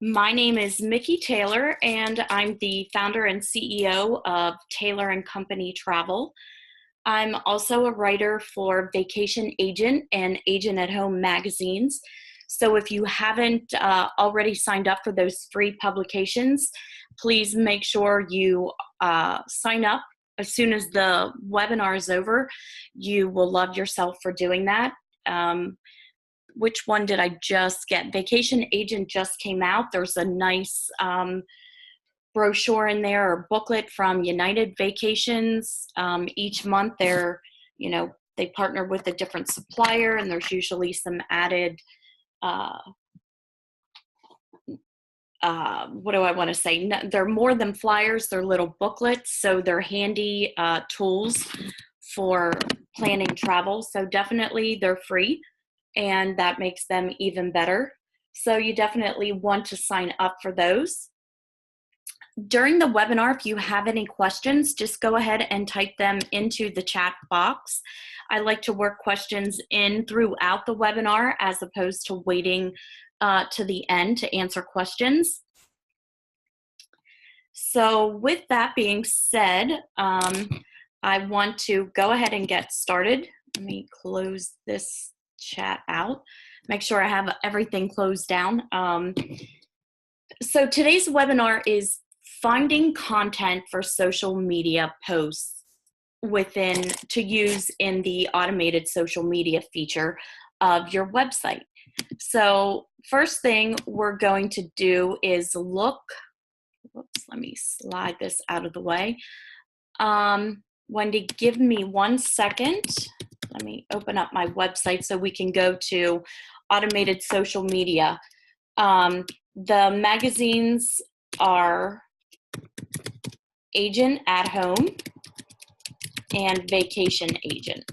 My name is Mickey Taylor, and I'm the founder and CEO of Taylor and Company Travel. I'm also a writer for Vacation Agent and Agent at Home magazines. So if you haven't already signed up for those free publications, please make sure you sign up as soon as the webinar is over. You will love yourself for doing that. Which one did I just get? Vacation Agent just came out. There's a nice brochure in there, or booklet from United Vacations. Each month they partner with a different supplier, and there's usually some added, what do I want to say? No, they're more than flyers, they're little booklets, so they're handy tools for planning travel. So definitely they're free, and that makes them even better. So you definitely want to sign up for those. During the webinar, if you have any questions, just go ahead and type them into the chat box. I like to work questions in throughout the webinar as opposed to waiting to the end to answer questions. So with that being said, I want to go ahead and get started. Let me close this chat out, make sure I have everything closed down. So today's webinar is finding content for social media posts to use in the automated social media feature of your website. So first thing we're going to do is look, whoops, let me slide this out of the way. Wendy, give me 1 second. Let me open up my website so we can go to automated social media. The magazines are Agent at Home and Vacation Agent.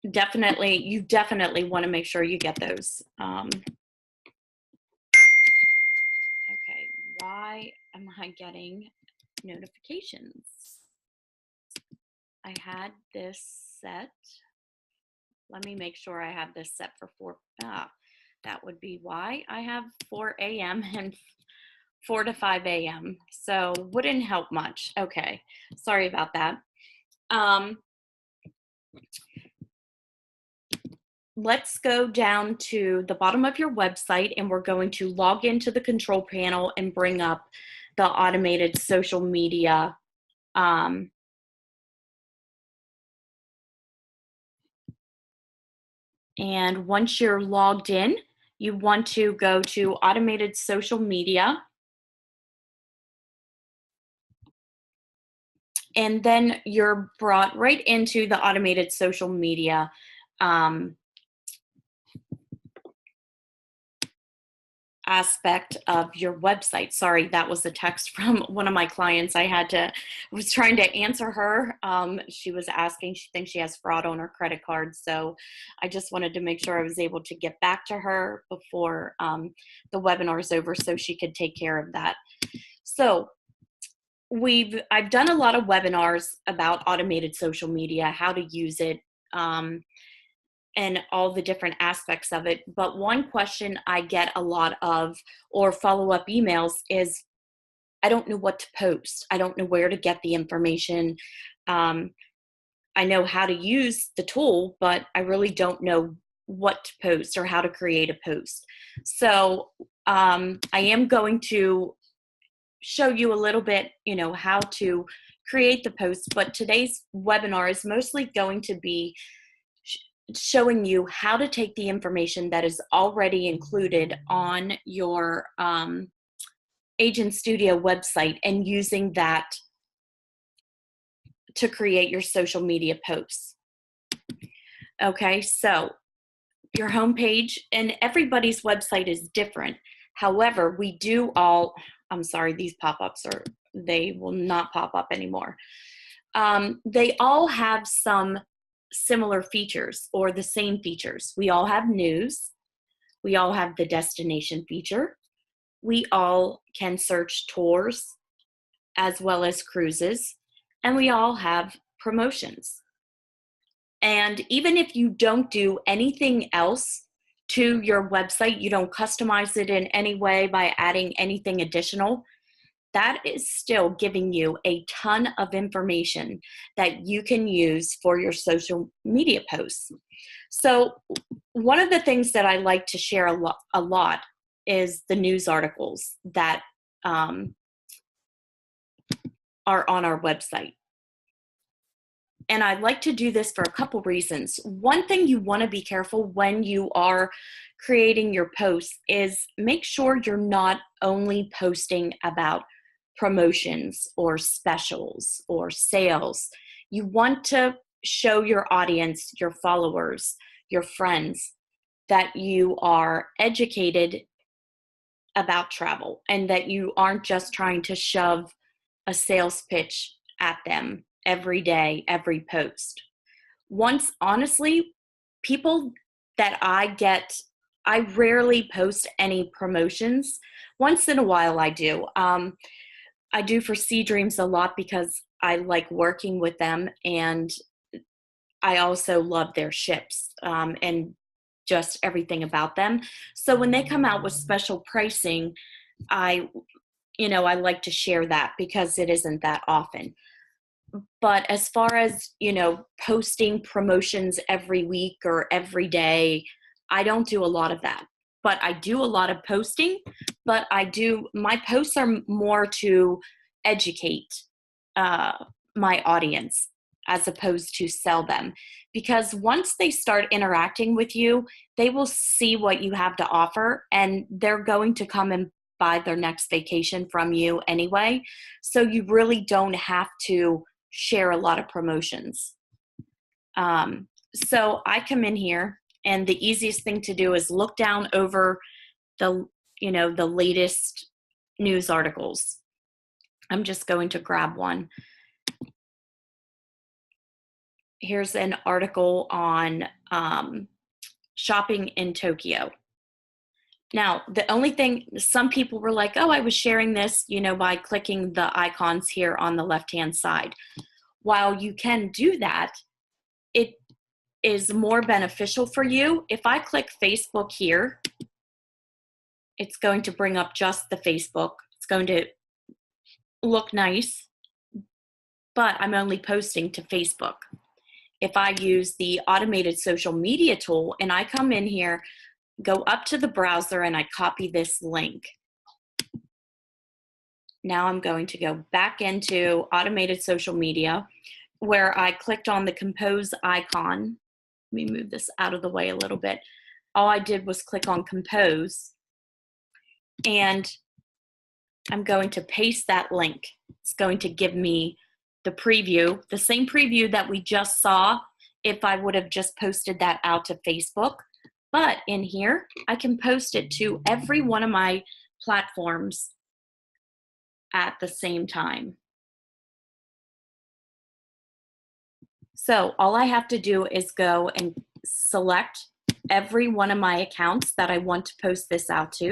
You definitely want to make sure you get those. Okay, why am I getting notifications? I had this set. Let me make sure I have this set for 4. That would be why I have 4 a.m. and 4 to 5 a.m. So wouldn't help much. Okay, sorry about that. Let's go down to the bottom of your website, and we're going to log into the control panel and bring up the automated social media. And once you're logged in, you want to go to automated social media. And then you're brought right into the automated social media aspect of your website. Sorry, that was a text from one of my clients. Was trying to answer her. She was asking, she thinks she has fraud on her credit card. So I just wanted to make sure I was able to get back to her before the webinar is over so she could take care of that. So I've done a lot of webinars about automated social media, how to use it, and all the different aspects of it. But one question I get a lot of, or follow-up emails, is I don't know what to post. I don't know where to get the information. I know how to use the tool, but I really don't know what to post or how to create a post. So I am going to show you a little bit, how to create the post, but today's webinar is mostly going to be showing you how to take the information that is already included on your Agent Studio website and using that to create your social media posts. Okay, so your homepage, and everybody's website is different. However, we do all, I'm sorry, these pop-ups they will not pop up anymore. They all have some similar features or the same features. We all have news. We all have the destination feature. We all can search tours as well as cruises, and we all have promotions. And even if you don't do anything else to your website, you don't customize it in any way by adding anything additional, that is still giving you a ton of information that you can use for your social media posts. So one of the things that I like to share a lot is the news articles that are on our website. And I like to do this for a couple reasons. One thing you want to be careful when you are creating your posts is make sure you're not only posting about promotions or specials or sales. You want to show your audience, your followers, your friends, that you are educated about travel and that you aren't just trying to shove a sales pitch at them every day, every post. Honestly, people that I rarely post any promotions. Once in a while I do. I do for Sea Dreams a lot because I like working with them, and I also love their ships and just everything about them. So when they come out with special pricing, I like to share that because it isn't that often. But as far as, posting promotions every week or every day, I don't do a lot of that. But I do a lot of posting, but my posts are more to educate my audience as opposed to sell them. Because once they start interacting with you, they will see what you have to offer, and they're going to come and buy their next vacation from you anyway. So you really don't have to share a lot of promotions. So I come in here, and the easiest thing to do is look down over the latest news articles. I'm just going to grab one. Here's an article on shopping in Tokyo. Now, the only thing, some people were like, oh, I was sharing this, by clicking the icons here on the left-hand side. While you can do that, it is more beneficial for you. If I click Facebook here, it's going to bring up just the Facebook. It's going to look nice, but I'm only posting to Facebook. If I use the automated social media tool and I come in here, go up to the browser, and I copy this link. Now I'm going to go back into automated social media where I clicked on the compose icon. Let me move this out of the way a little bit. All I did was click on compose, and I'm going to paste that link. It's going to give me the preview, the same preview that we just saw if I would have just posted that out to Facebook. But in here, I can post it to every one of my platforms at the same time. So all I have to do is go and select every one of my accounts that I want to post this out to.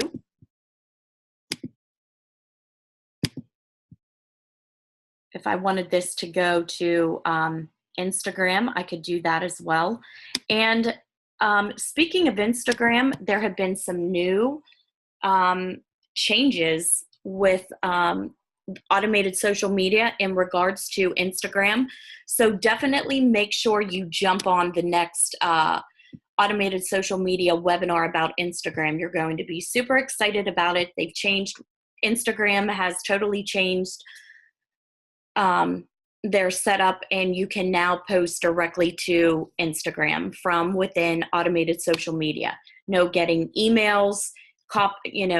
If I wanted this to go to Instagram, I could do that as well. And speaking of Instagram, there have been some new changes with automated social media in regards to Instagram. So definitely make sure you jump on the next automated social media webinar about Instagram. You're going to be super excited about it. They've changed. Instagram has totally changed their setup, and you can now post directly to Instagram from within automated social media. No getting emails,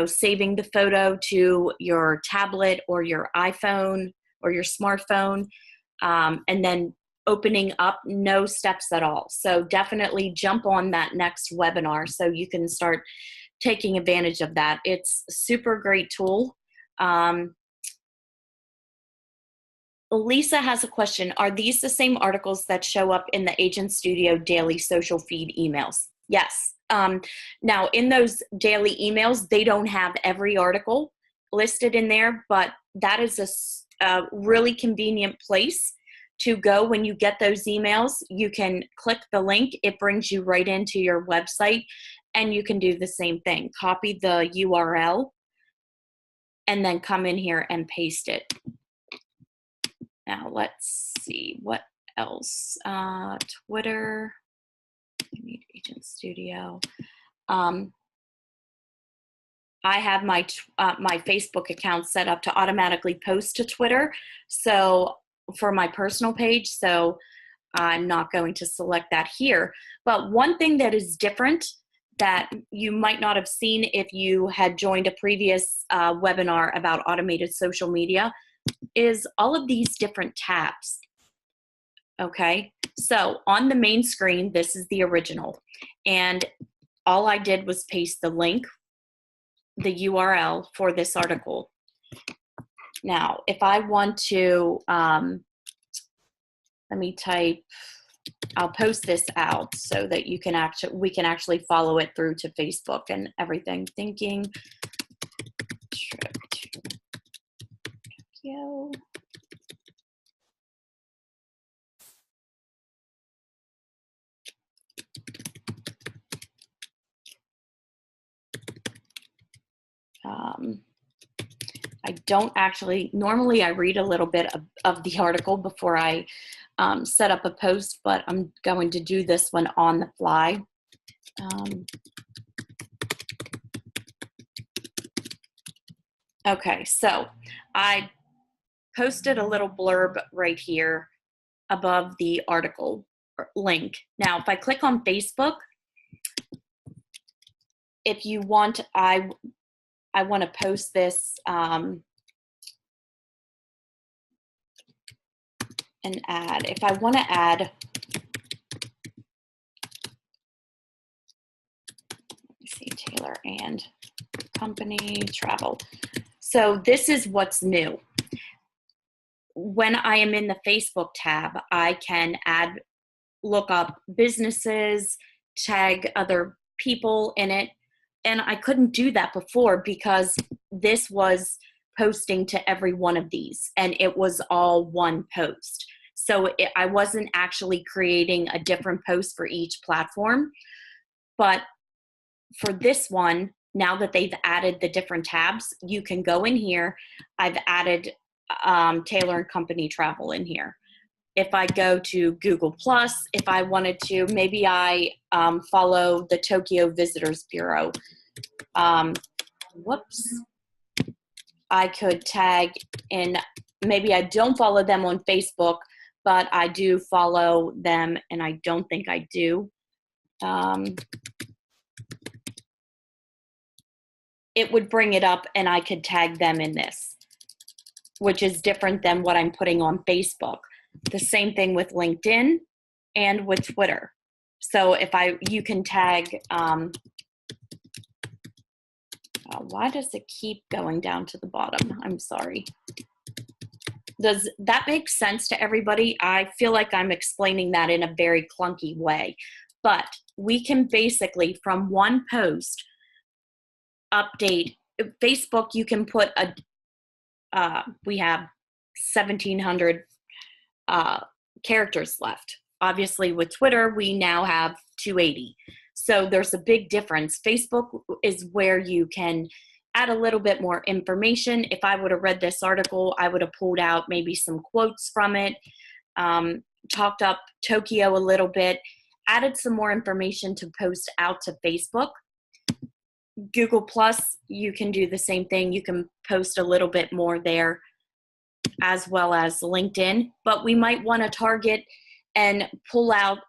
saving the photo to your tablet or your iPhone or your smartphone, and then opening up, no steps at all. So definitely jump on that next webinar so you can start taking advantage of that. It's a super great tool. Lisa has a question. Are these the same articles that show up in the Agent Studio daily social feed emails? Yes. Now, in those daily emails, they don't have every article listed in there, but that is a really convenient place to go when you get those emails. You can click the link. It brings you right into your website, And you can do the same thing. Copy the URL and then come in here and paste it. Now let's see what else. Twitter, I need Agent Studio. I have my Facebook account set up to automatically post to Twitter, so for my personal page, so I'm not going to select that here. But one thing that is different that you might not have seen if you had joined a previous webinar about automated social media is all of these different tabs. Okay, so on the main screen, this is the original, and all I did was paste the link, the URL for this article. Now, if I want to, let me type, I'll post this out so that you can we can actually follow it through to Facebook and everything. Thinking trip to Tokyo. I don't actually, normally I read a little bit of the article before I set up a post, but I'm going to do this one on the fly. Okay, so I posted a little blurb right here above the article link. Now, if I click on Facebook, if you want, I want to post this an ad. If I want to add, let me see, Taylor and Company Travel. So this is what's new. When I am in the Facebook tab, I can look up businesses, tag other people in it. And I couldn't do that before because this was posting to every one of these and it was all one post. So I wasn't actually creating a different post for each platform. But for this one, now that they've added the different tabs, you can go in here. I've added Taylor and Company Travel in here. If I go to Google Plus, if I wanted to, maybe I follow the Tokyo Visitors Bureau. Whoops. I could tag in, maybe I don't follow them on Facebook, but I do follow them, and I don't think I do. It would bring it up and I could tag them in this, which is different than what I'm putting on Facebook. The same thing with LinkedIn and with Twitter. So if you can tag, why does it keep going down to the bottom? I'm sorry. Does that make sense to everybody? I feel like I'm explaining that in a very clunky way, but we can basically from one post update. Facebook, you can put we have 1,700 characters left. Obviously with Twitter, we now have 280. So there's a big difference. Facebook is where you can add a little bit more information. If I would have read this article, I would have pulled out maybe some quotes from it, talked up Tokyo a little bit, added some more information to post out to Facebook. Google Plus, you can do the same thing. You can post a little bit more there, as well as LinkedIn, but we might want to target and pull out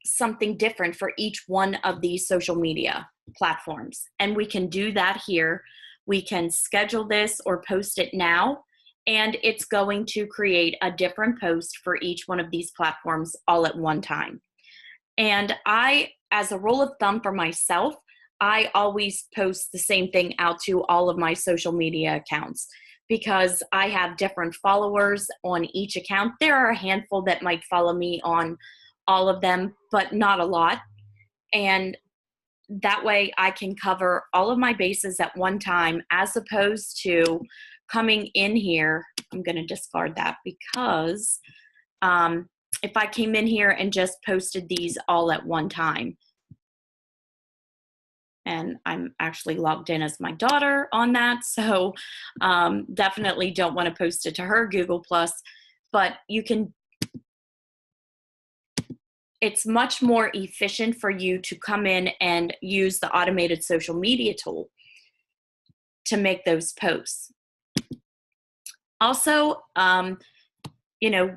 something different for each one of these social media platforms. And we can do that here. We can schedule this or post it now, and it's going to create a different post for each one of these platforms all at one time. And as a rule of thumb for myself, I always post the same thing out to all of my social media accounts because I have different followers on each account. There are a handful that might follow me on all of them, but not a lot. And that way I can cover all of my bases at one time, as opposed to coming in here. I'm going to discard that because if I came in here and just posted these all at one time, and I'm actually logged in as my daughter on that. So definitely don't want to post it to her Google Plus, but you can, it's much more efficient for you to come in and use the automated social media tool to make those posts. Also,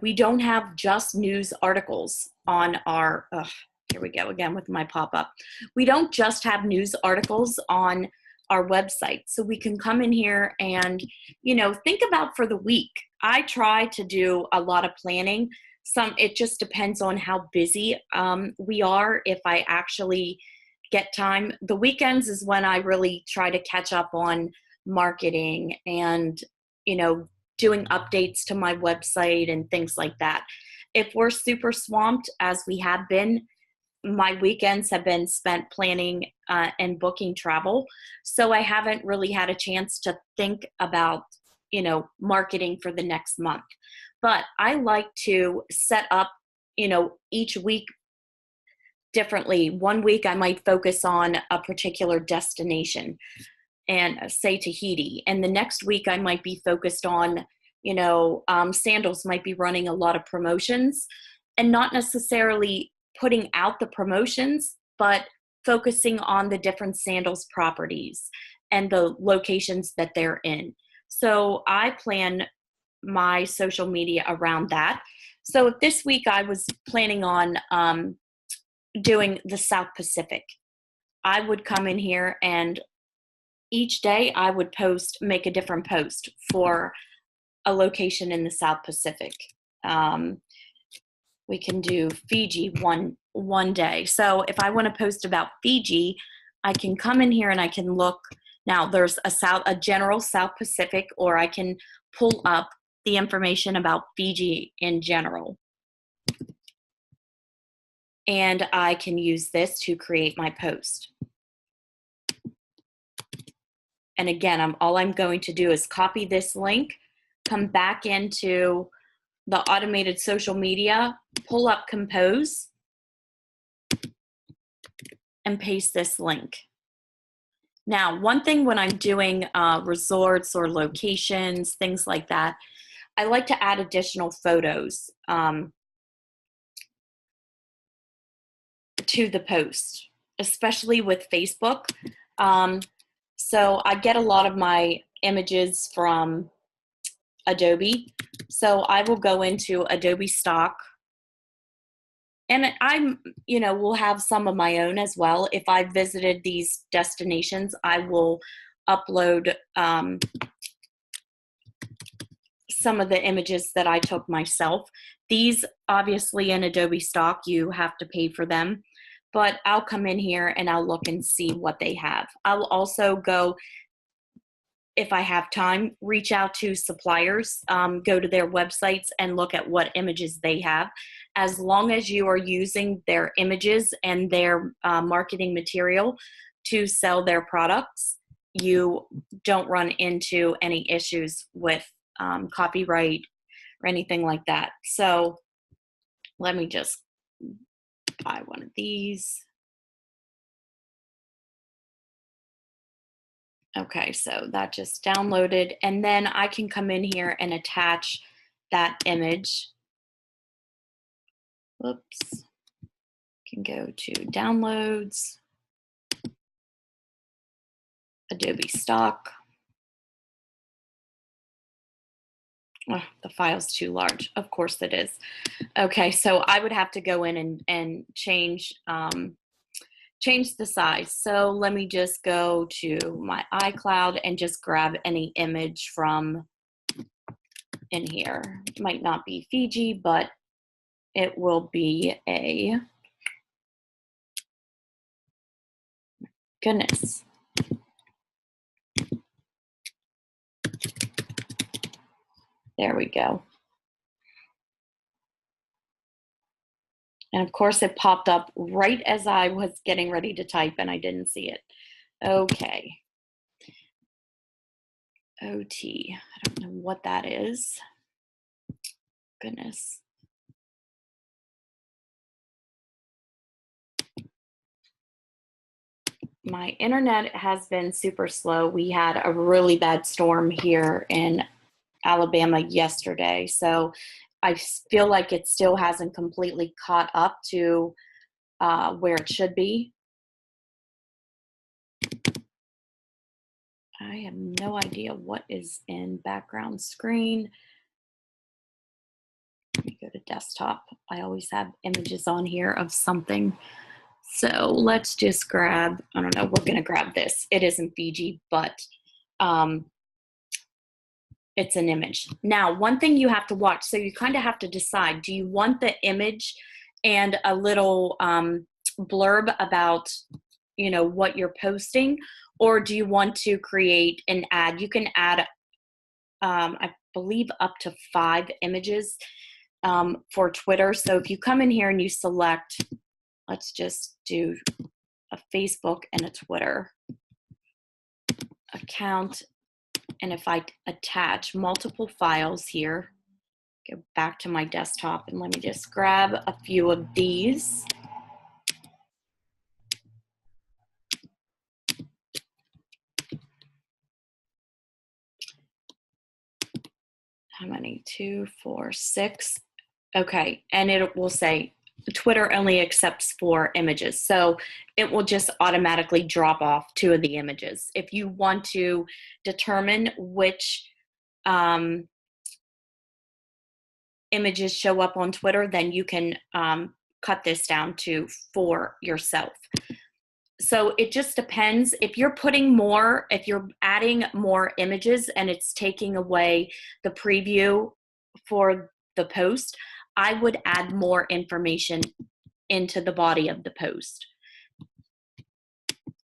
we don't have just news articles on our, here we go again with my pop-up. We don't just have news articles on our website. So we can come in here and, think about for the week. I try to do a lot of planning. It just depends on how busy we are. If I actually get time, the weekends is when I really try to catch up on marketing and, doing updates to my website and things like that. If we're super swamped, as we have been, my weekends have been spent planning and booking travel. So I haven't really had a chance to think about, marketing for the next month. But I like to set up, each week differently. One week I might focus on a particular destination, and say Tahiti. And the next week I might be focused on, sandals might be running a lot of promotions, and not necessarily putting out the promotions, but focusing on the different sandals properties and the locations that they're in. So I plan my social media around that. So if this week I was planning on doing the South Pacific, I would come in here and each day I would make a different post for a location in the South Pacific. We can do Fiji one day. So if I want to post about Fiji, I can come in here and I can look. Now there's a general South Pacific, or I can pull up the information about Fiji in general. And I can use this to create my post. And again, all I'm going to do is copy this link, come back into the automated social media, pull up Compose, and paste this link. Now, one thing when I'm doing resorts or locations, things like that, I like to add additional photos to the post, especially with Facebook. So I get a lot of my images from Adobe. So I will go into Adobe Stock, and will have some of my own as well. If I visited these destinations, I will upload some of the images that I took myself. These, obviously, in Adobe Stock, you have to pay for them, but I'll come in here and I'll look and see what they have. I'll also go, if I have time, reach out to suppliers, go to their websites and look at what images they have. As long as you are using their images and their marketing material to sell their products, you don't run into any issues with copyright or anything like that. So let me just buy one of these. Okay, so that just downloaded, and then I can come in here and attach that image. Whoops. Can go to downloads, Adobe Stock. Oh, the file's too large. Of course it is. Okay, so I would have to go in and change the size. So let me just go to my iCloud and just grab any image from in here. It might not be Fiji, but it will be a, goodness. There we go. And of course it popped up right as I was getting ready to type and I didn't see it. Okay. OT, I don't know what that is. Goodness. My internet has been super slow. We had a really bad storm here in Alabama yesterday, so I feel like it still hasn't completely caught up to where it should be. I have no idea what is in background screen. Let me go to desktop. I always have images on here of something. So let's just grab, I don't know, we're gonna grab this. It isn't Fiji, but it's an image. Now, one thing you have to watch, so you kind of have to decide, do you want the image and a little blurb about, what you're posting, or do you want to create an ad? You can add, I believe, up to 5 images for Twitter. So if you come in here and you select, let's just do a Facebook and a Twitter account. And if I attach multiple files here, go back to my desktop and let me just grab a few of these. How many? 2, 4, 6. Okay, and it will say Twitter only accepts 4 images. So it will just automatically drop off 2 of the images. If you want to determine which images show up on Twitter, then you can cut this down to 4 yourself. So it just depends. If you're adding more images and it's taking away the preview for the post, I would add more information into the body of the post.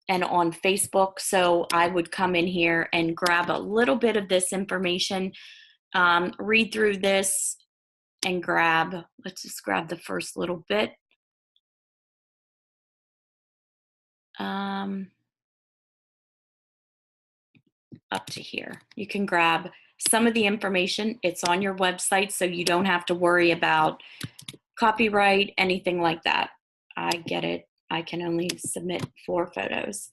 And on Facebook, so I would come in here and grab a little bit of this information, read through this, and let's just grab the first little bit. Up to here. You can grab some of the information. It's on your website, so you don't have to worry about copyright, anything like that. I get it. I can only submit 4 photos.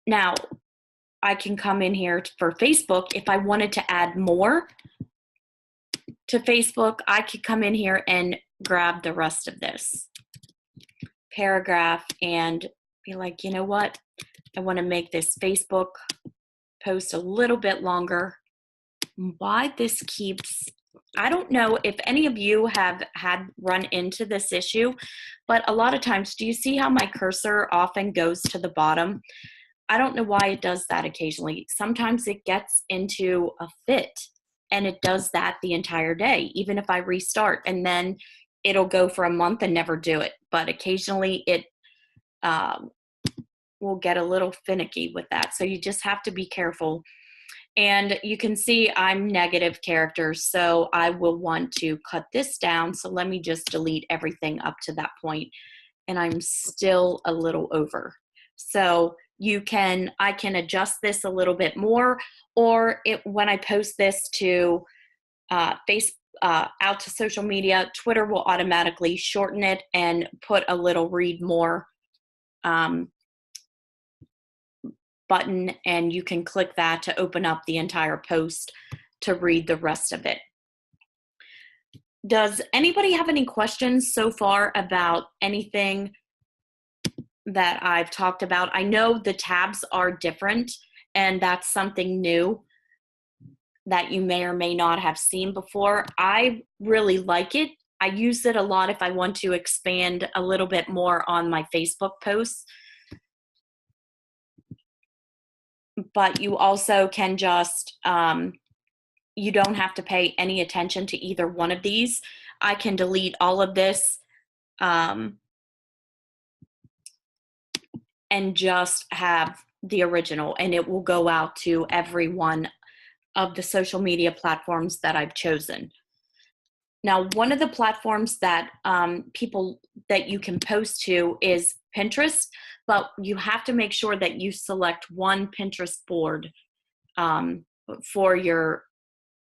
Now, I can come in here for Facebook. If I wanted to add more to Facebook, I could come in here and grab the rest of this paragraph and be like, you know what? I want to make this Facebook post a little bit longer. Why this keeps, I don't know if any of you have run into this issue, but a lot of times, do you see how my cursor often goes to the bottom? I don't know why it does that occasionally. Sometimes it gets into a fit and it does that the entire day, even if I restart, and then it'll go for a month and never do it. But occasionally it will get a little finicky with that. So you just have to be careful. And you can see I'm negative characters, so I will want to cut this down. So let me just delete everything up to that point, and I'm still a little over. So I can adjust this a little bit more, or when I post this to out to social media, Twitter will automatically shorten it and put a little read more button, and you can click that to open up the entire post to read the rest of it. Does anybody have any questions so far about anything that I've talked about? I know the tabs are different, and that's something new that you may or may not have seen before. I really like it. I use it a lot if I want to expand a little bit more on my Facebook posts. But you also can just, you don't have to pay any attention to either one of these. I can delete all of this and just have the original, and it will go out to every one of the social media platforms that I've chosen. Now, one of the platforms that people that you can post to is Pinterest, but you have to make sure that you select one Pinterest board for your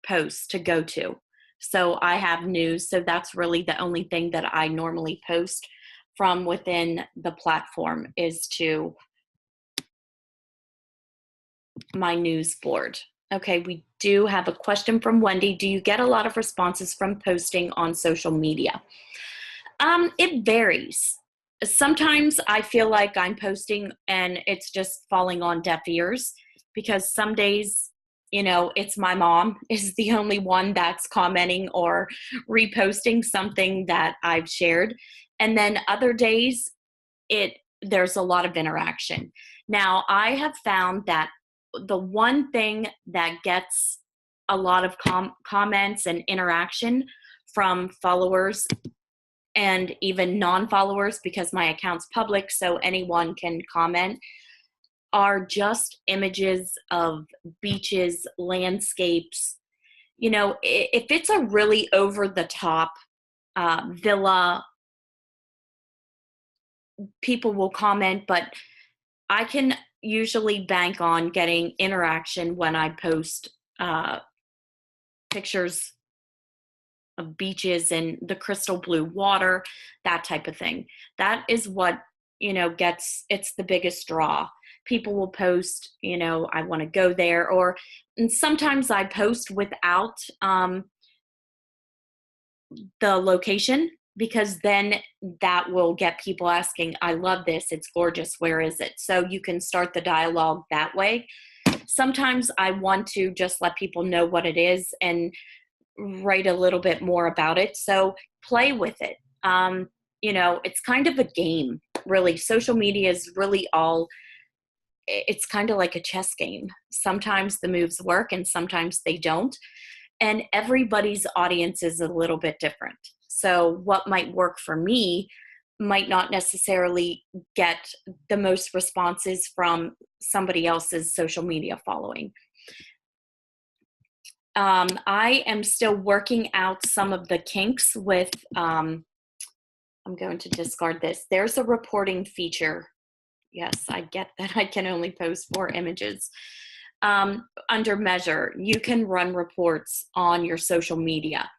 posts to go to. So I have news, so that's really the only thing that I normally post from within the platform is to my news board. Okay, we do have a question from Wendy. Do you get a lot of responses from posting on social media? It varies. Sometimes I feel like I'm posting and it's just falling on deaf ears because some days, it's my mom is the only one that's commenting or reposting something that I've shared. And then other days it there's a lot of interaction. Now, I have found that the one thing that gets a lot of comments and interaction from followers and even non-followers, because my account's public so anyone can comment, are just images of beaches, landscapes. If it's a really over the top villa, people will comment, but I can usually bank on getting interaction when I post uh, pictures of beaches and the crystal blue water, that type of thing. That is what, it's the biggest draw. People will post, I want to go there, and sometimes I post without the location, because then that will get people asking, I love this, it's gorgeous, where is it? So you can start the dialogue that way. Sometimes I want to just let people know what it is and write a little bit more about it. So play with it. It's kind of a game, really. Social media is really it's kind of like a chess game. Sometimes the moves work and sometimes they don't. And everybody's audience is a little bit different. So what might work for me might not necessarily get the most responses from somebody else's social media following. I am still working out some of the kinks with, I'm going to discard this. There's a reporting feature. Yes, I get that I can only post 4 images. Under Measure, you can run reports on your social media.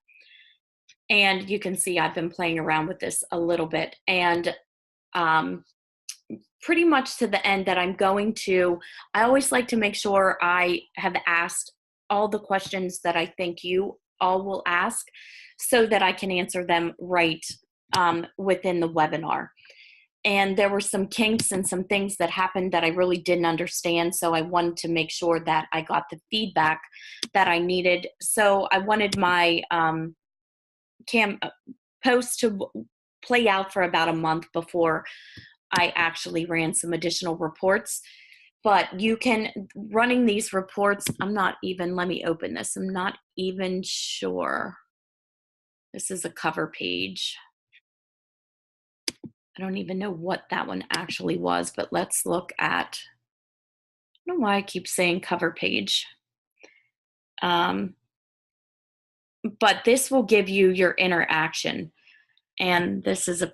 And you can see I've been playing around with this a little bit. And pretty much to the end that I always like to make sure I have asked all the questions that I think you all will ask so that I can answer them right within the webinar. And there were some kinks and some things that happened that I really didn't understand. So I wanted to make sure that I got the feedback that I needed. So I wanted my post to play out for about a month before I actually ran some additional reports. But running these reports, let me open this. I'm not even sure. This is a cover page. I don't even know what that one actually was, but let's look at, I don't know why I keep saying cover page. But this will give you your interaction. And this is a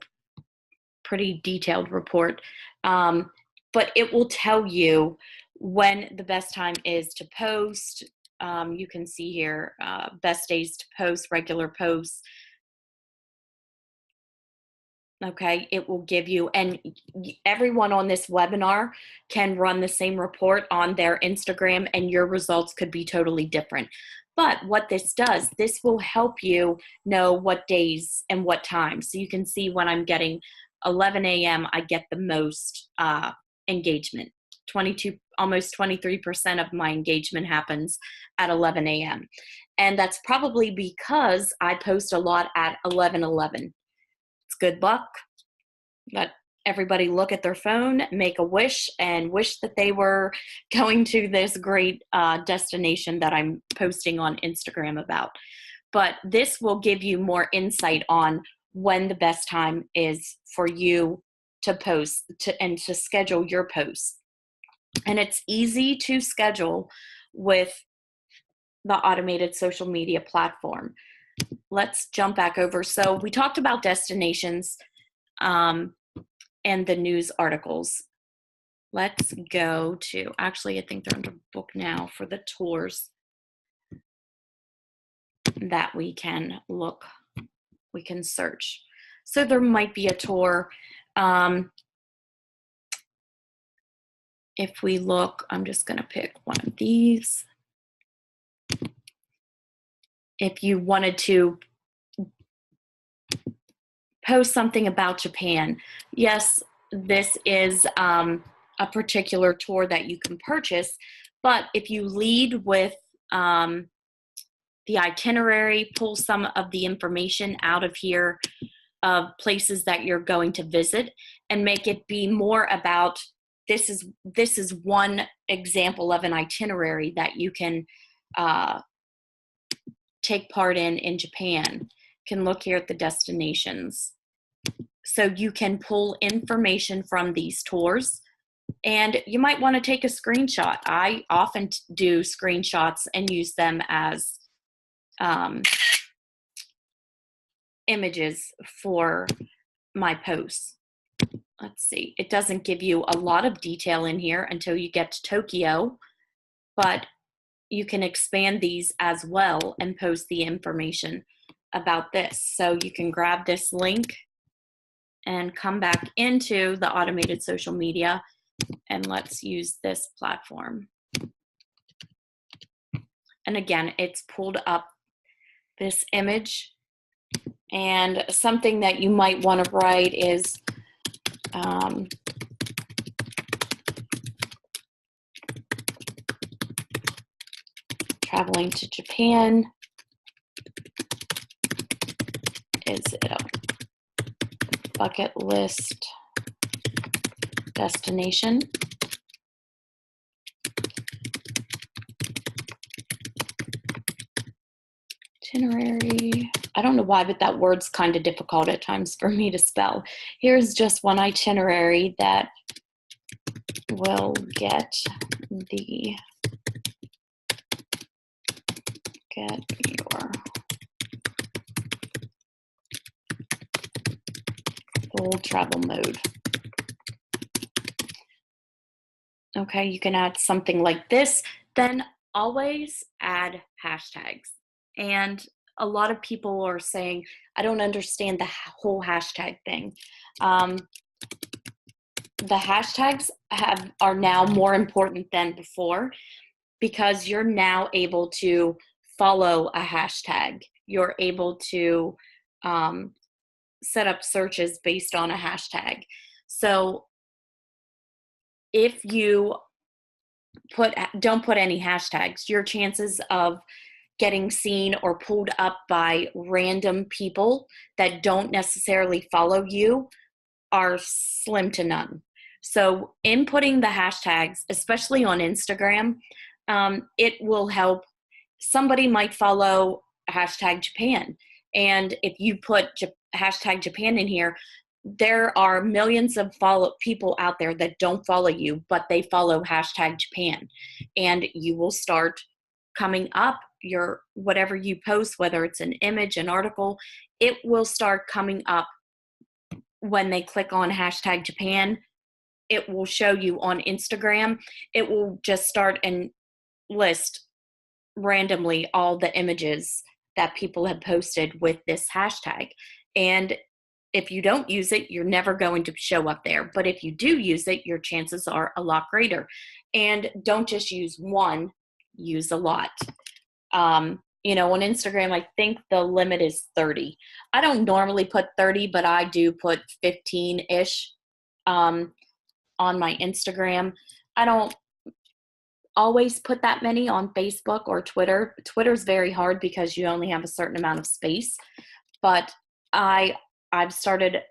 pretty detailed report. But it will tell you when the best time is to post. You can see here, best days to post, regular posts. Okay, it will give you, and everyone on this webinar can run the same report on their Instagram and your results could be totally different. But what this does, this will help you know what days and what times. So you can see when I'm getting 11 a.m., I get the most engagement. 22, almost 23% of my engagement happens at 11 a.m. And that's probably because I post a lot at 11:11. It's good luck. Let everybody look at their phone, make a wish, and wish that they were going to this great destination that I'm posting on Instagram about. But this will give you more insight on when the best time is for you to post and to schedule your posts. And it's easy to schedule with the automated social media platform. Let's jump back over. So we talked about destinations and the news articles. Let's go to, actually, I think they're under book now for the tours that we can look, we can search. So there might be a tour. if we look, I'm just going to pick one of these. If you wanted to post something about Japan, yes, this is a particular tour that you can purchase, but if you lead with the itinerary, pull some of the information out of here of places that you're going to visit, and make it be more about this is one example of an itinerary that you can take part in Japan. Can look here at the destinations. So you can pull information from these tours, and you might want to take a screenshot. I often do screenshots and use them as images for my posts. Let's see, it doesn't give you a lot of detail in here until you get to Tokyo, but you can expand these as well and post the information about this. So you can grab this link and come back into the automated social media, and let's use this platform. And again, it's pulled up this image, and something that you might want to write is traveling to Japan, is it a bucket list destination? Itinerary. I don't know why, but that word's kind of difficult at times for me to spell. Here's just one itinerary that will get your full travel mode. Okay, you can add something like this. Then always add hashtags. And a lot of people are saying, I don't understand the whole hashtag thing. The hashtags are now more important than before, because you're now able to follow a hashtag. You're able to set up searches based on a hashtag. So if you don't put any hashtags, your chances of getting seen or pulled up by random people that don't necessarily follow you are slim to none. So inputting the hashtags, especially on Instagram, it will help. Somebody might follow hashtag Japan, and if you put hashtag Japan in here, there are millions of people out there that don't follow you, but they follow hashtag Japan, and you will start coming up. Your whatever you post, whether it's an image, an article, it will start coming up when they click on hashtag Japan. It will show you on Instagram. It will just start and list randomly all the images that people have posted with this hashtag. And if you don't use it, you're never going to show up there. But if you do use it, your chances are a lot greater. And don't just use one, use a lot. On Instagram, I think the limit is 30. I don't normally put 30, but I do put 15-ish on my Instagram. I don't always put that many on Facebook or Twitter. Twitter's very hard because you only have a certain amount of space. But I've started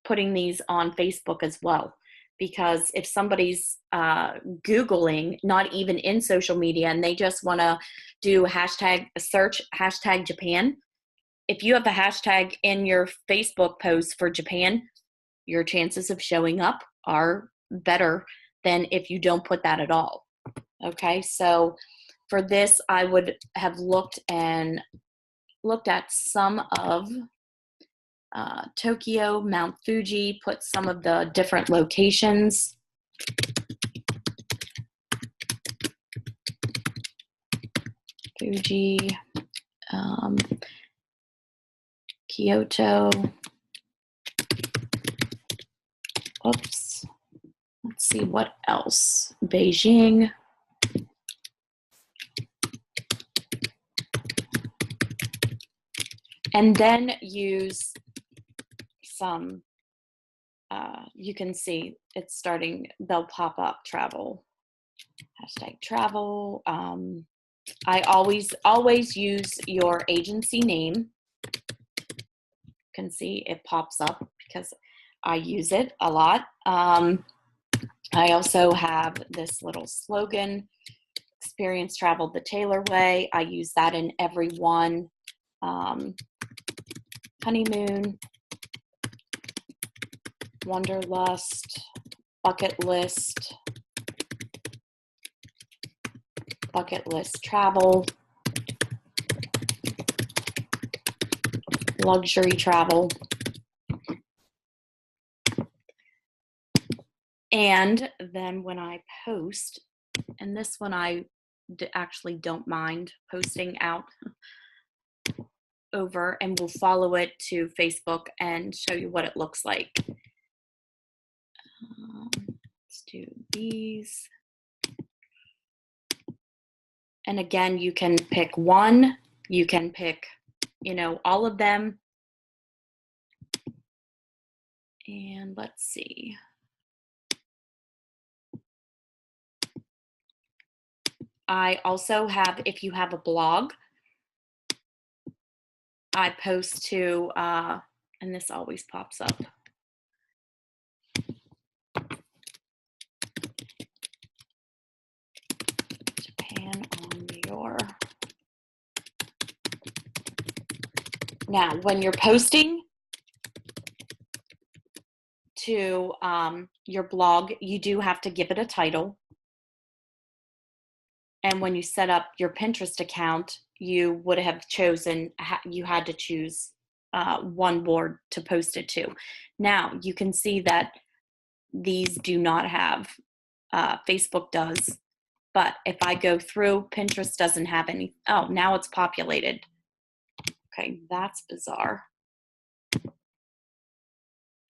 putting these on Facebook as well, because if somebody's Googling, not even in social media, and they just want to do search hashtag Japan, if you have a hashtag in your Facebook post for Japan, your chances of showing up are better than if you don't put that at all. Okay, so for this, I would have looked at some of Tokyo, Mount Fuji, put some of the different locations. Fuji, Kyoto. Oops, let's see what else. Beijing. And then use some, you can see it's starting, they'll pop up travel, hashtag travel. I always use your agency name. You can see it pops up because I use it a lot. I also have this little slogan, experience travel the Taylor way. I use that in every one. Honeymoon, wanderlust, bucket list travel, luxury travel. And then when I post, and this one I actually don't mind posting out over, and we'll follow it to Facebook and show you what it looks like. Let's do these. And again, you can pick one, you can pick, all of them. And let's see. I also have, if you have a blog, I post to, and this always pops up. Japan on your. Now, when you're posting to your blog, you do have to give it a title. And when you set up your Pinterest account, you would have chosen, you had to choose one board to post it to. Now, you can see that these do not have, Facebook does. But if I go through, Pinterest doesn't have any. Oh, now it's populated. Okay, that's bizarre.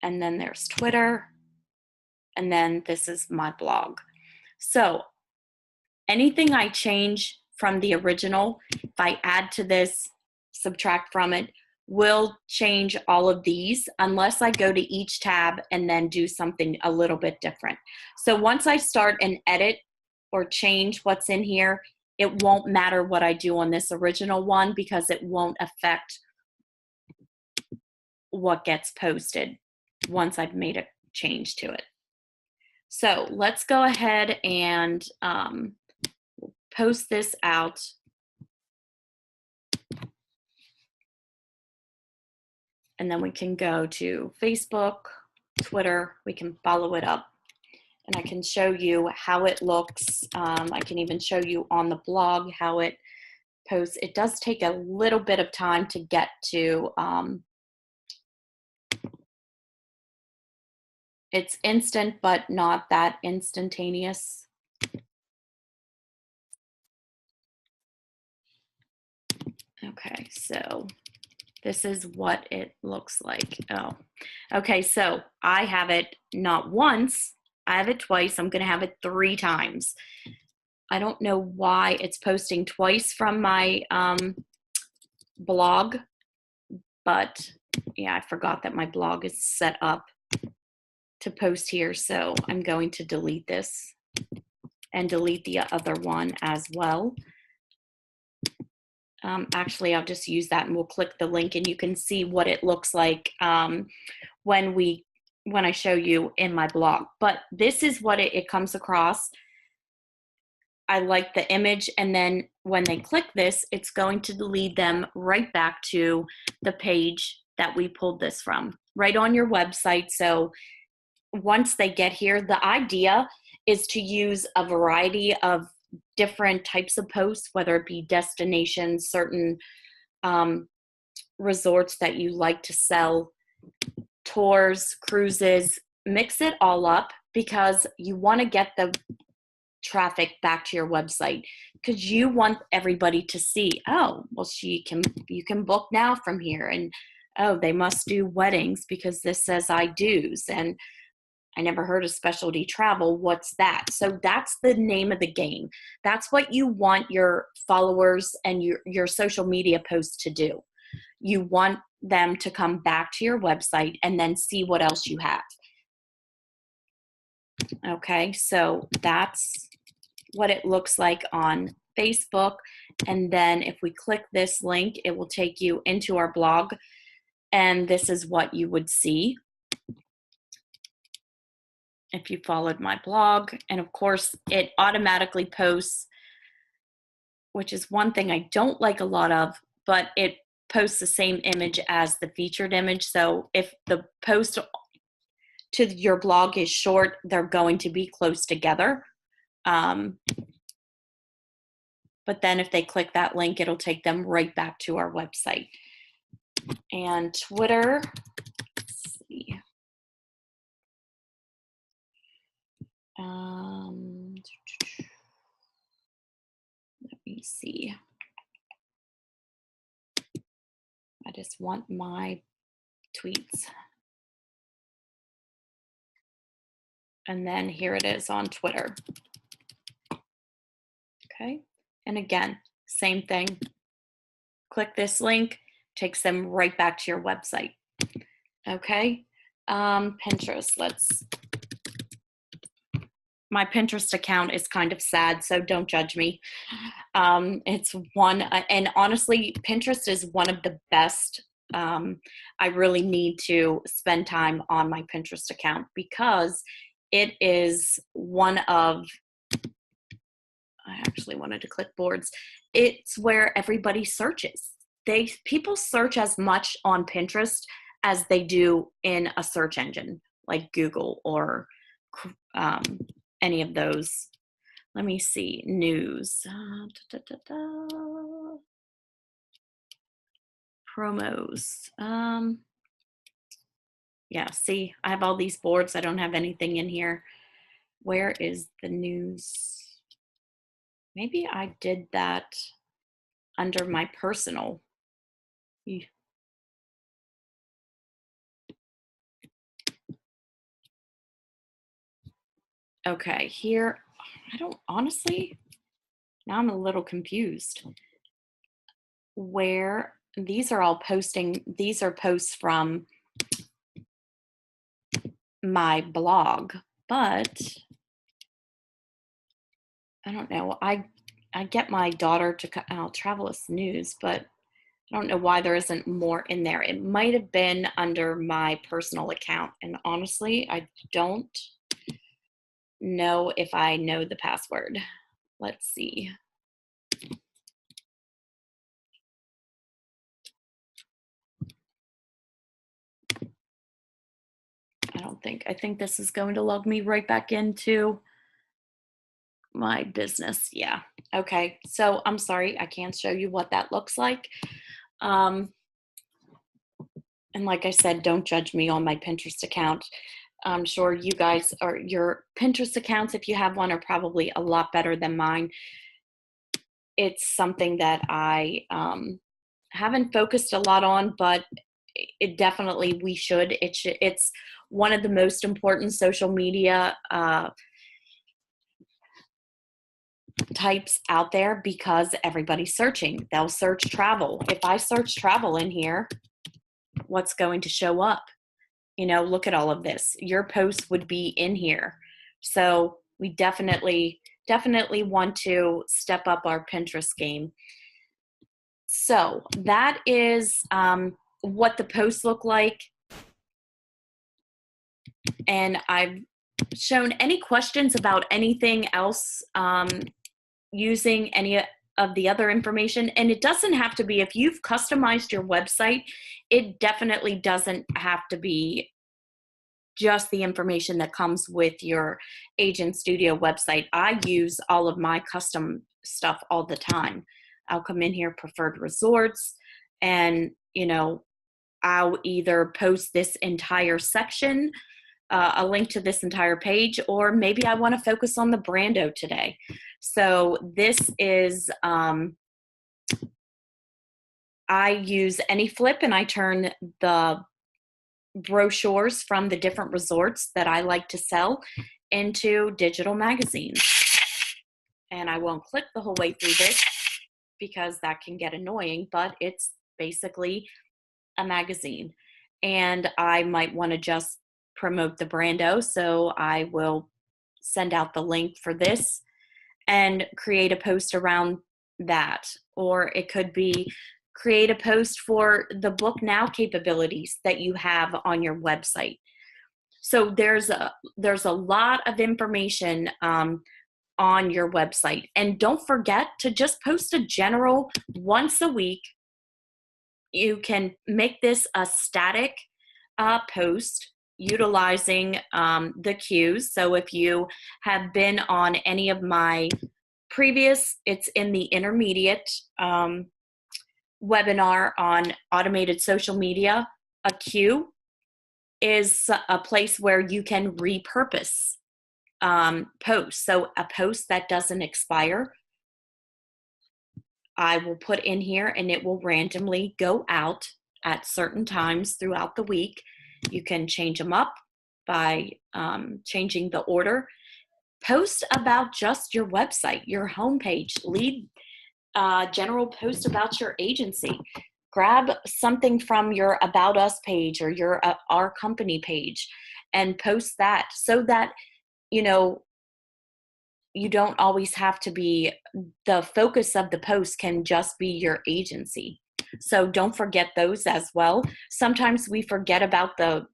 And then there's Twitter. And then this is my blog. So anything I change from the original, if I add to this, subtract from it, will change all of these unless I go to each tab and then do something a little bit different. So once I start and edit or change what's in here, it won't matter what I do on this original one because it won't affect what gets posted once I've made a change to it. So let's go ahead and post this out. And then we can go to Facebook, Twitter, we can follow it up. And I can show you how it looks. I can even show you on the blog how it posts. It does take a little bit of time to get to, it's instant, but not that instantaneous. Okay, so this is what it looks like. Oh, okay, so I have it not once, I have it twice. I'm gonna have it 3 times. I don't know why it's posting twice from my blog, but yeah, I forgot that my blog is set up to post here, so I'm going to delete this and delete the other one as well. Actually, I'll just use that and we'll click the link and you can see what it looks like when I show you in my blog. But this is what it comes across. I like the image, and then when they click this, it's going to lead them right back to the page that we pulled this from, right on your website. So once they get here, the idea is to use a variety of different types of posts, whether it be destinations, certain resorts that you like to sell, tours, cruises, mix it all up because you want to get the traffic back to your website because you want everybody to see, oh, well, you can book now from here, and oh, they must do weddings because this says I do's, and I never heard of specialty travel. What's that? So that's the name of the game. That's what you want your followers and your social media posts to do. You want them to come back to your website and then see what else you have. Okay, so that's what it looks like on Facebook. And then if we click this link, it will take you into our blog. And this is what you would see if you followed my blog. And of course, it automatically posts, which is one thing I don't like a lot of, but it posts the same image as the featured image. So if the post to your blog is short, they're going to be close together. But then if they click that link, it'll take them right back to our website. And Twitter, let's see. Let me see. I just want my tweets. And then here it is on Twitter. Okay. And again, same thing. Click this link, takes them right back to your website. Okay. Pinterest, my Pinterest account is kind of sad, so don't judge me. It's one, and honestly, Pinterest is one of the best. I really need to spend time on my Pinterest account because it is one of, I actually wanted to click boards. It's where everybody searches. People search as much on Pinterest as they do in a search engine like Google or any of those. Let me see, news. Promos. Yeah, see, I have all these boards. I don't have anything in here. Where is the news? Maybe I did that under my personal. Okay, here, I don't, honestly, now I'm a little confused. Where, these are all posting, these are posts from my blog, but I don't know. I get my daughter to travel us news, but I don't know why there isn't more in there. It might have been under my personal account, and honestly, I don't know if I know the password. Let's see. I think this is going to log me right back into my business. Yeah. Okay. So I'm sorry, I can't show you what that looks like. And like I said, don't judge me on my Pinterest account. I'm sure you guys or your Pinterest accounts, if you have one, are probably a lot better than mine. It's something that I haven't focused a lot on, but it definitely, we should. It's one of the most important social media types out there because everybody's searching. They'll search travel. If I search travel in here, what's going to show up? You know, look at all of this. Your post would be in here. So we definitely want to step up our Pinterest game. So that is what the posts look like. And I've shown any questions about anything else using any of the other information. And it doesn't have to be, if you've customized your website, it definitely doesn't have to be just the information that comes with your Agent Studio website. I use all of my custom stuff all the time. I'll come in here, preferred resorts, and, you know, I'll either post this entire section, a link to this entire page, or maybe I want to focus on the Brando today. So this is, I use AnyFlip and I turn the brochures from the different resorts that I like to sell into digital magazines. And I won't click the whole way through this because that can get annoying, but it's basically a magazine. And I might want to just promote the Brando, so I will send out the link for this and create a post around that. Or it could be create a post for the Book Now capabilities that you have on your website. So there's a lot of information on your website. And don't forget to just post a general once a week. You can make this a static post utilizing the cues. So if you have been on any of my previous, it's in the intermediate webinar on automated social media, a cue is a place where you can repurpose posts. So a post that doesn't expire, I will put in here and it will randomly go out at certain times throughout the week. You can change them up by changing the order. Post about just your website, your homepage, lead general post about your agency. Grab something from your About Us page or your Our Company page and post that so that, you don't always have to be, the focus of the post can just be your agency. So don't forget those as well. Sometimes we forget about the,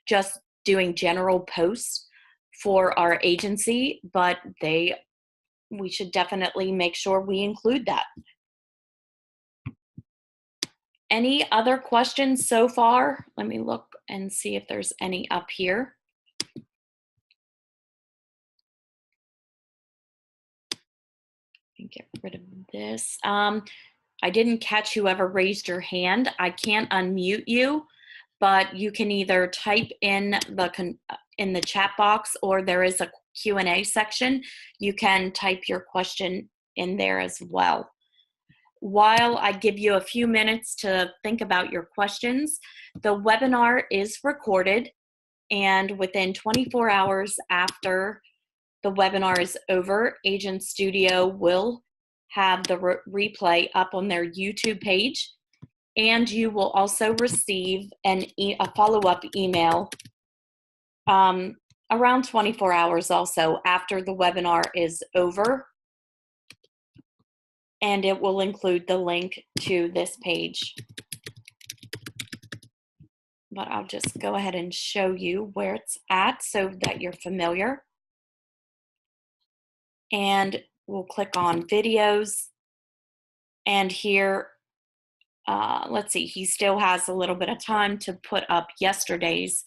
just doing general posts for our agency, but we should definitely make sure we include that. Any other questions so far? Let me look and see if there's any up here. Get rid of this. I didn't catch whoever raised your hand. I can't unmute you, but you can either type in the chat box, or there is a Q&A section. You can type your question in there as well. While I give you a few minutes to think about your questions, the webinar is recorded, and within 24 hours after the webinar is over, Agent Studio will have the replay up on their YouTube page, and you will also receive a follow-up email around 24 hours also after the webinar is over, and it will include the link to this page. But I'll just go ahead and show you where it's at so that you're familiar. And we'll click on videos. And here, let's see, he still has a little bit of time to put up yesterday's,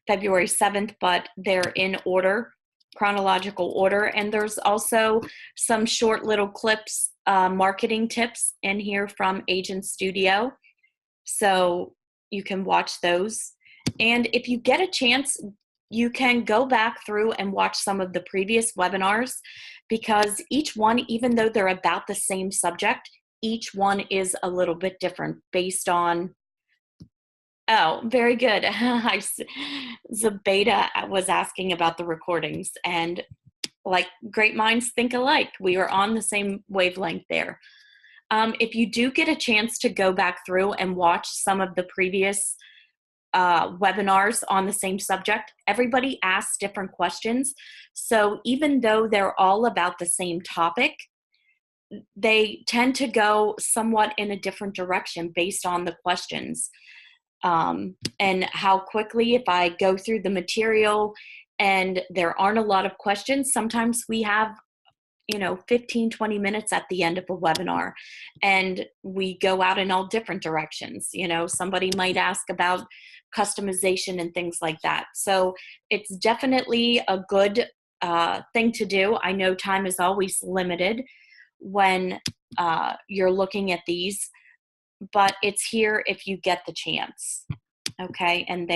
February 7th, but they're in order, chronological order. And there's also some short little clips, marketing tips in here from Agent Studio. So you can watch those. And if you get a chance, you can go back through and watch some of the previous webinars, because each one, even though they're about the same subject, each one is a little bit different based on, oh, very good. Zabeta was asking about the recordings, and like great minds think alike. We are on the same wavelength there. If you do get a chance to go back through and watch some of the previous webinars on the same subject, everybody asks different questions. So even though they're all about the same topic, they tend to go somewhat in a different direction based on the questions. And how quickly, if I go through the material and there aren't a lot of questions, sometimes we have 15, 20 minutes at the end of a webinar, and we go out in all different directions. Somebody might ask about customization and things like that. So it's definitely a good thing to do. I know time is always limited when you're looking at these, but it's here if you get the chance. Okay, and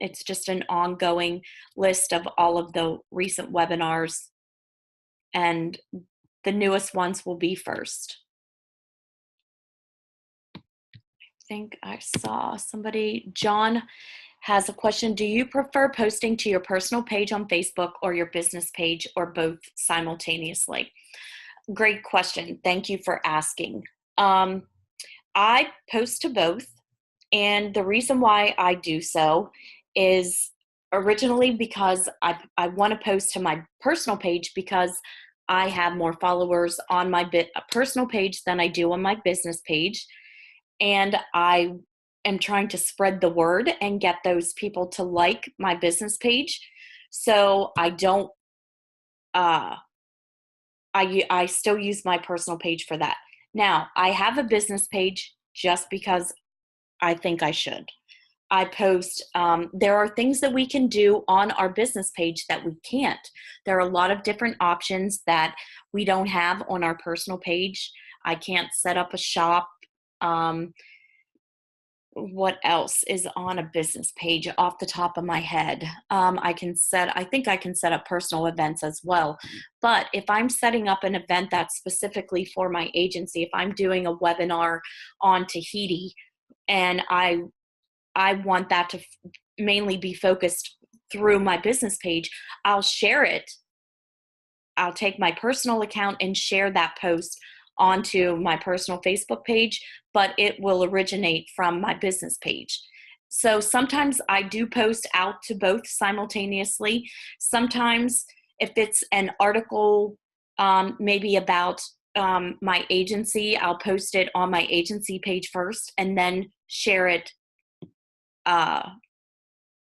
it's just an ongoing list of all of the recent webinars, and the newest ones will be first. I think I saw somebody, John has a question. Do you prefer posting to your personal page on Facebook or your business page, or both simultaneously? Great question. Thank you for asking. I post to both. And the reason why I do so is originally because I want to post to my personal page because I have more followers on my personal page than I do on my business page. And I am trying to spread the word and get those people to like my business page. So I don't, I still use my personal page for that. Now, I have a business page just because I think I should. I post, there are things that we can do on our business page that we can't. There are a lot of different options that we don't have on our personal page. I can't set up a shop. What else is on a business page off the top of my head? I think I can set up personal events as well. But if I'm setting up an event that's specifically for my agency, if I'm doing a webinar on Tahiti and I want that to mainly be focused through my business page, I'll share it. I'll take my personal account and share that post onto my personal Facebook page, but it will originate from my business page. So sometimes I do post out to both simultaneously. Sometimes if it's an article maybe about my agency, I'll post it on my agency page first and then share it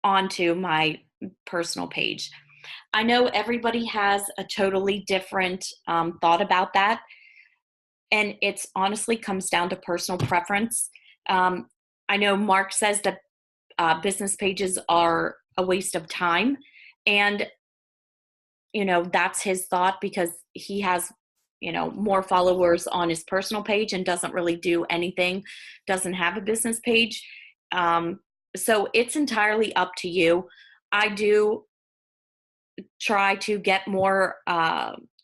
onto my personal page. I know everybody has a totally different thought about that. And it's honestly comes down to personal preference. I know Mark says that business pages are a waste of time. And, that's his thought because he has, more followers on his personal page and doesn't really do anything, doesn't have a business page. So it's entirely up to you. I do try to get more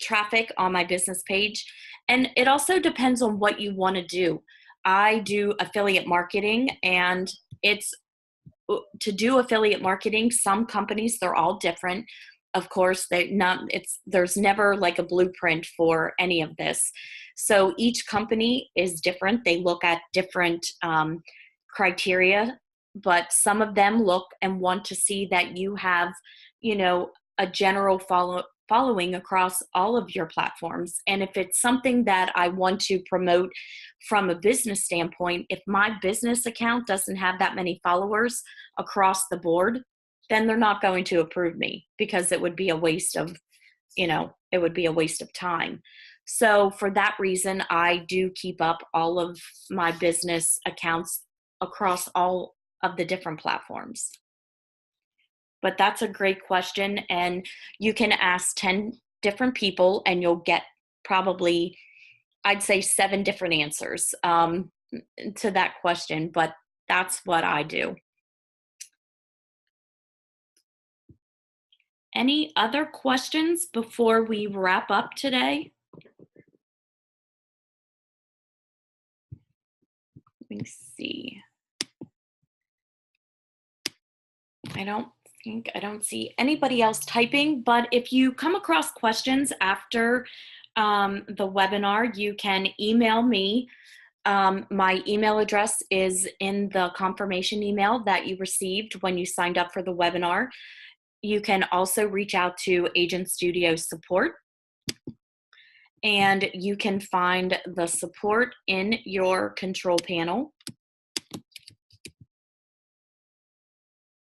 traffic on my business page. And it also depends on what you want to do. I do affiliate marketing, and it's to do affiliate marketing. Some companies, they're all different. Of course, there's never like a blueprint for any of this. So each company is different. They look at different criteria, but some of them look and want to see that you have, a general following across all of your platforms. And if it's something that I want to promote from a business standpoint, if my business account doesn't have that many followers across the board, then they're not going to approve me because it would be a waste of, it would be a waste of time. So for that reason, I do keep up all of my business accounts across all of the different platforms. But that's a great question. And you can ask 10 different people and you'll get probably, I'd say 7 different answers to that question. But that's what I do. Any other questions before we wrap up today? Let me see. I don't see anybody else typing, but if you come across questions after the webinar, you can email me. My email address is in the confirmation email that you received when you signed up for the webinar. You can also reach out to Agent Studio support, and you can find the support in your control panel.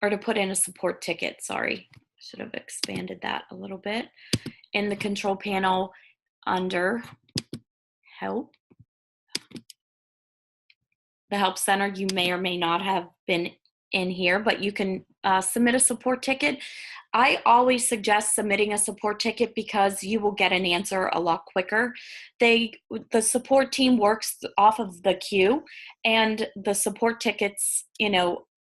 Or to put in a support ticket, sorry. I should have expanded that a little bit. In the control panel under help, the help center, you may or may not have been in here, but you can submit a support ticket. I always suggest submitting a support ticket because you will get an answer a lot quicker. The support team works off of the queue, and the support tickets,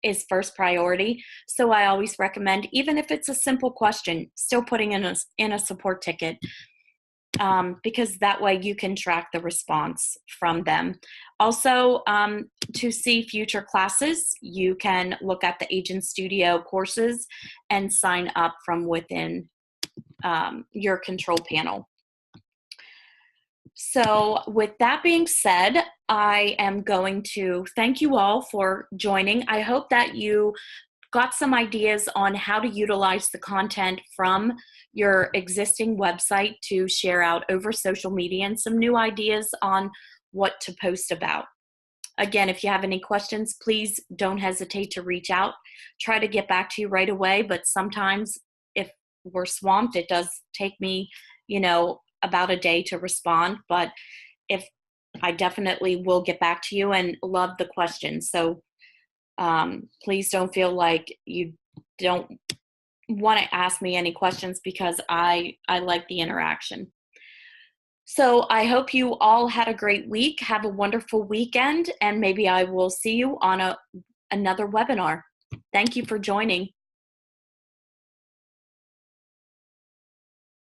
is first priority. So I always recommend, even if it's a simple question, still putting in a support ticket. because that way you can track the response from them. Also, to see future classes, you can look at the Agent Studio courses and sign up from within your control panel. So with that being said, I am going to thank you all for joining. I hope that you got some ideas on how to utilize the content from your existing website to share out over social media, and some new ideas on what to post about. Again, if you have any questions, please don't hesitate to reach out. Try to get back to you right away, but sometimes if we're swamped, it does take me, about a day to respond. But if I definitely will get back to you, and love the questions. So please don't feel like you don't want to ask me any questions, because I like the interaction. So I hope you all had a great week. Have a wonderful weekend, and maybe I will see you on another webinar. Thank you for joining.